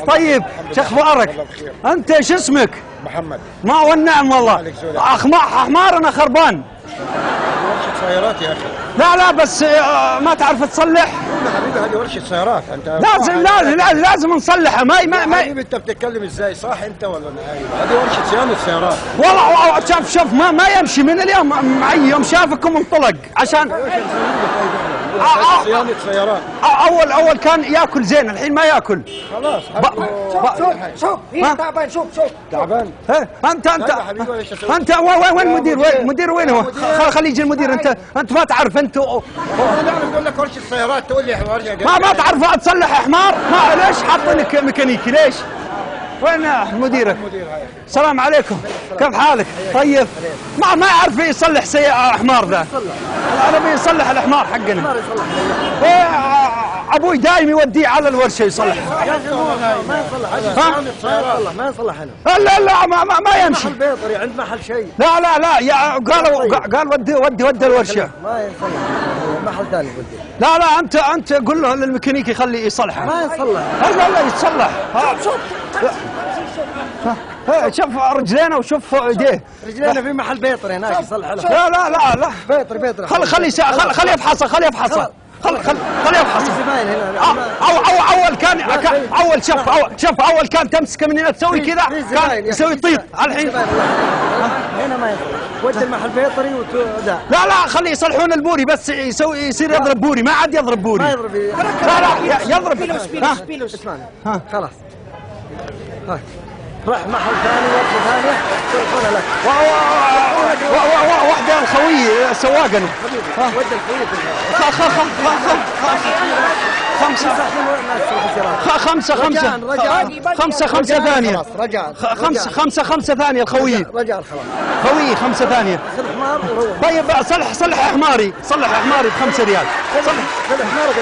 طيب شو اخبارك؟ انت شو اسمك؟ محمد. ما والنعم والله. حمار انا خربان. ورشة سيارات يا اخي. لا بس ما تعرف تصلح؟ يا حبيبي هذه ورشة سيارات انت. لازم نصلحها. ما حبيبي انت بتتكلم ازاي؟ صح انت ولا نايم؟ هذه ورشة صيانة سيارات. والله شوف ما يمشي من اليوم معي يوم شافكم انطلق عشان صيانة سيارات. اول كان ياكل زين الحين ما ياكل. خلاص شوف تعبان. شوف تعبان. انت وين المدير وين هو؟ خلي يجي المدير. انت ما تعرف انت. انا بقول لك ورشة سيارات تقول لي ورشة. ما تعرف تصلح حمار؟ ما ليش حاطينك ميكانيكي ليش؟ وين مديرك؟ السلام عليكم. كيف حالك؟ طيب ما يعرف يصلح حمار ذا. انا بيصلح الحمار حقنا. ابوي دايم يوديه على الورشه يصلح. ما يصلح ما يصلح هنا. لا ما يمشي. محل بيطري عند محل شيء. لا يا قال ودي الورشه. ما يصلح محل ثاني ودي. لا انت قول له للميكانيكي يخليه يصلحها. ما يصلح. لا يتصلح. شوف رجلينا وشوف ايديه. رجلينا في محل بيطري هناك يصلح له. لا بيطري. خليه يفحصها. خليه يفحصها. اول كان تمسكه من هنا تسوي كذا كان يسوي طيط. الحين هنا ما يصلح. ودي المحل بيطري ودا. لا خليه يصلحون البوري بس يصير يضرب بوري. ما عاد يضرب بوري. ما يضرب. لا يضرب. اسمعني خلاص. راح محل ثاني ورشة ثانية تلفونها لك. واحدة الخوي سواقنا. ودي الخوي. خمسة ثانية. خمسة ثانية الخوي. رجع الخلاص. خوي 5 ثانية. حمار وروح. طيب صلح حماري. ب5 ريال. صلح حمارك.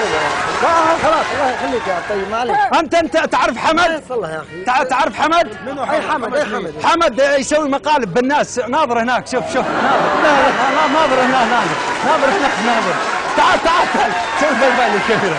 خلاص الله يخليك يا طيب ما عليك. انت تعرف حمد؟ صلح يا اخي. تعرف حمد؟ منو حمد؟ حمد يسوي مقالب بالناس. ناظر هناك. شوف ناظر هناك. تعال سوي باي الكاميرا.